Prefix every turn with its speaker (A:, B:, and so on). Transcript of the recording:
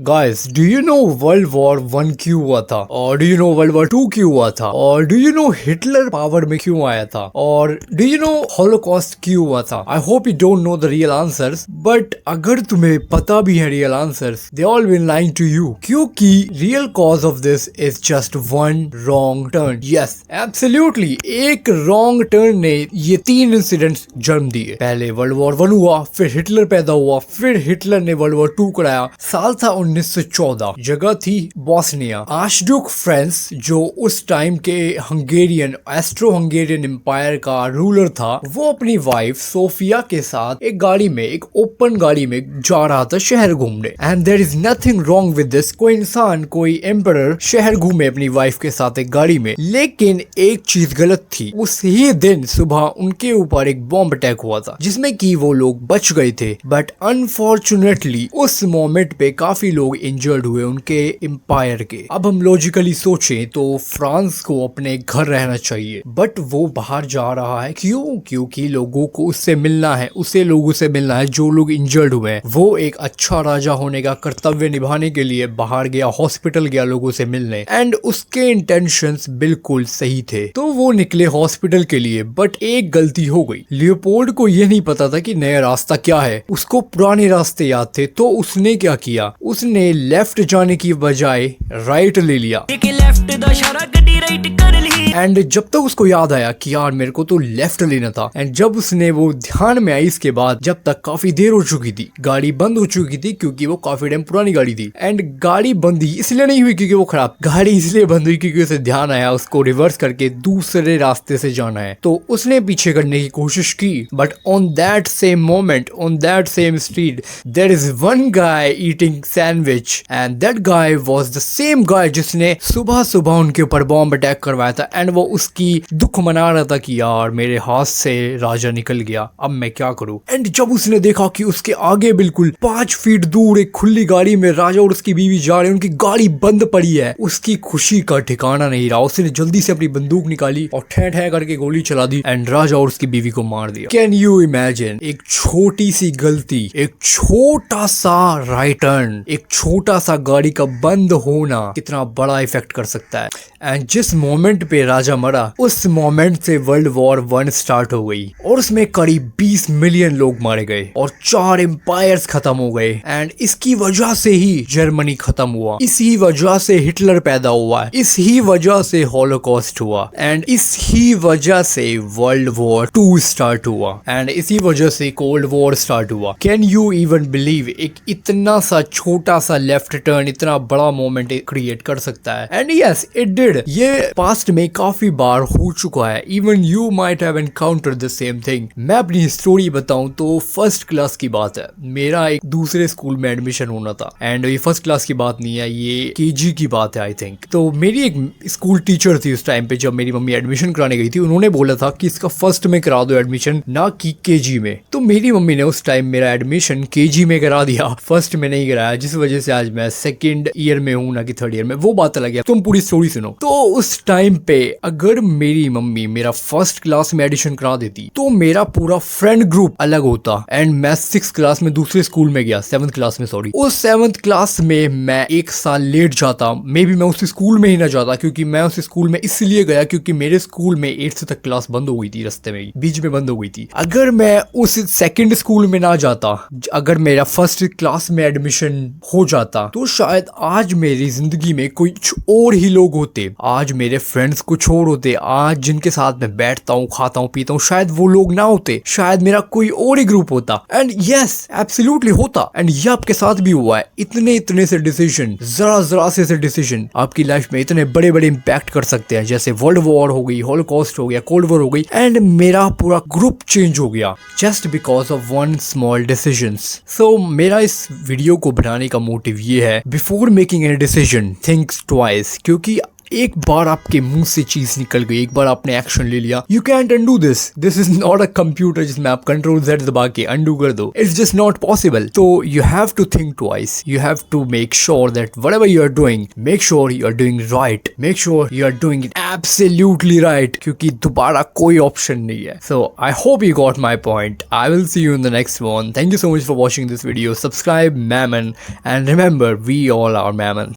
A: Guys, do you know world war one क्यों हुआ था? और do you know world war two क्यों हुआ था? और do you know Hitler power में क्यों आया था? और डू यू नो हॉलोकॉस्ट क्यों हुआ था? I hope you don't know the real answers, but अगर तुम्हें पता भी है real answers, they all been lying to you, क्योंकि real cause of this is just one wrong turn. Yes, absolutely, एक रॉन्ग टर्न ने ये 3 इंसिडेंट्स जन्म दिए। पहले वर्ल्ड वॉर 1 हुआ, फिर हिटलर पैदा हुआ, फिर हिटलर ने वर्ल्ड वॉर 2 कराया। साल था 1914, जगह थी बॉस्निया। आर्चड्यूक फ्रांस, जो उस टाइम के हंगेरियन एस्ट्रो हंगेरियन एम्पायर का रूलर था, वो अपनी वाइफ सोफिया के साथ एक गाड़ी में, एक ओपन गाड़ी में जा रहा था शहर घूमने। And there is nothing wrong with this. कोई इंसान, कोई एम्परर शहर घूमे अपनी वाइफ के साथ एक गाड़ी में, लेकिन एक चीज गलत थी। उसी दिन सुबह उनके ऊपर एक बॉम्ब अटैक हुआ था, जिसमें कि वो लोग बच गए थे, बट अनफॉर्चुनेटली उस मोमेंट पे काफी लोग इंजर्ड हुए उनके एम्पायर के। अब हम लॉजिकली सोचें तो फ्रांस को अपने घर रहना चाहिए, बट वो बाहर जा रहा है। क्यों? क्योंकि लोगों को उससे मिलना है, उसे लोगों से मिलना है जो लोग इंजर्ड हुए हैं। वो एक अच्छा राजा होने का कर्तव्य निभाने के लिए बाहर गया, हॉस्पिटल गया लोगों से मिलने, एंड उसके इंटेंशंस बिल्कुल सही थे। तो वो निकले हॉस्पिटल के लिए, बट एक गलती हो गई। लियोपोल्ड को यह नहीं पता था कि नया रास्ता क्या है, उसको पुराने रास्ते याद थे। तो उसने क्या किया, उसने लेफ्ट जाने की बजाय राइट ले लिया। एंड जब तक उसको याद आया कि यार मेरे को तो लेफ्ट लेना था, एंड जब उसने वो ध्यान में आई, इसके बाद जब तक काफी देर हो चुकी थी, गाड़ी बंद हो चुकी थी, क्योंकि वो काफी टाइम पुरानी गाड़ी थी। एंड गाड़ी बंद इसलिए नहीं हुई क्योंकि वो खराब, गाड़ी इसलिए बंद हुई क्योंकि उसे ध्यान आया उसको रिवर्स करके दूसरे रास्ते से जाना है। तो उसने पीछे करने की कोशिश की, but on that same moment, on that same street, there is one guy eating sandwich, and that guy was the same guy जिसने सुबह सुबह उनके ऊपर बॉम्ब अटैक करवाया था। एंड वो उसकी दुख मना रहा था कि यार मेरे हाथ से राजा निकल गया, अब मैं क्या करूं। एंड जब उसने देखा कि उसके आगे बिल्कुल 5 फीट दूर एक खुली गाड़ी में राजा और उसकी बीवी जा रहे हैं, उनकी गाड़ी बंद पड़ी है, उसकी खुशी का ठिकाना नहीं रहा। उसने जल्दी से अपनी बंदूक निकाली और ठह ठह करके गोली चला दी, एंड राजा और उसकी बीवी को मार दिया। कैन यू इमेजिन, एक छोटी सी गलती, एक छोटा सा राइट टर्न, एक छोटा सा गाड़ी का बंद होना कितना बड़ा इफेक्ट कर सकता है। एंड जिस मोमेंट पे राजा मरा, उस मोमेंट से वर्ल्ड वॉर 1 स्टार्ट हो गई, और उसमें करीब 20 मिलियन लोग मारे गए और 4 एम्पायर्स खत्म हो गए। एंड इसकी वजह से ही जर्मनी खत्म हुआ, इसी वजह से हिटलर पैदा हुआ, इसी वजह से हॉलोकॉस्ट हुआ, एंड इसी वजह से वर्ल्ड वॉर 2 स्टार्ट हुआ, एंड इसी वजह से कोल्ड वॉर स्टार्ट हुआ। कैन यू इवन बिलीव, एक इतना सा छोटा सा लेफ्ट टर्न इतना बड़ा मोमेंट क्रिएट कर सकता है? And yes, it did. ये पास्ट में काफी बार हो चुका है। Even you might have encountered the same thing. मैं अपनी स्टोरी बताऊं तो फर्स्ट क्लास की बात है, मेरा एक दूसरे स्कूल में एडमिशन होना था, एंड ये फर्स्ट क्लास की बात नहीं है, ये केजी की बात है आई थिंक। तो मेरी एक स्कूल टीचर थी उस टाइम पे, जब मेरी मम्मी एडमिशन कराने गई थी, उन्होंने बोला था कि इसका फर्स्ट में करा दो एडमिशन, ना कि केजी में। तो मेरी मम्मी ने उस टाइम मेरा एडमिशन केजी में करा दिया, फर्स्ट में नहीं कराया, जिस वजह से आज मैं सेकेंड ईयर में हूँ ना कि थर्ड ईयर में। वो बात अलग है, तुम पूरी स्टोरी सुनो। तो उस टाइम पे अगर मेरी मम्मी मेरा फर्स्ट क्लास में एडमिशन करा देती, तो मेरा पूरा फ्रेंड ग्रुप अलग होता, एंड मैं 6th क्लास में दूसरे स्कूल में गया, 7th क्लास में सॉरी। उस 7th क्लास में मैं 1 साल लेट जाता, मे बी मैं उस स्कूल में ही ना जाता, क्योंकि मैं उस स्कूल में इसलिए गया क्योंकि मेरे स्कूल में 8th तक क्लास बंद हो गई थी, रास्ते में बीच में बंद हो गई थी। अगर मैं उस सेकंड स्कूल में ना जाता, अगर मेरा फर्स्ट क्लास में एडमिशन हो जाता, तो शायद आज मेरी जिंदगी में कुछ और ही लोग होते, आज मेरे फ्रेंड्स कुछ और होते, आज जिनके साथ मैं बैठता हूँ, खाता हूँ, पीता हूँ, शायद वो लोग ना होते, शायद मेरा कोई और ही ग्रुप होता। एंड यस, एब्सोल्युटली होता, एंड ये आपके साथ भी हुआ है। इतने से डिसीजन, जरा से डिसीजन आपकी लाइफ में इतने बड़े बड़े इंपैक्ट कर सकते हैं, जैसे वर्ल्ड वॉर हो गई, हॉलोकॉस्ट हो गया, कोल्ड वॉर हो गई, एंड मेरा पूरा ग्रुप चेंज हो गया just because of one small decisions. So मेरा इस वीडियो को बनाने का मोटिव ये है, before making any decision think twice, क्योंकि एक बार आपके मुंह से चीज निकल गई, एक बार आपने एक्शन ले लिया, you can't undo this. This is not a computer जिसमें आप कंट्रोल Z दबा के अंडू कर दो। It's just not possible. तो you have to think twice, you have to make sure that whatever you are doing, make sure you are doing right, make sure you are doing it absolutely right, क्योंकि दोबारा कोई option नहीं है। So I hope you got my point. I will see you in the next one. Thank you so much for watching this video. Subscribe, Mammon, and remember, we all are Mammon.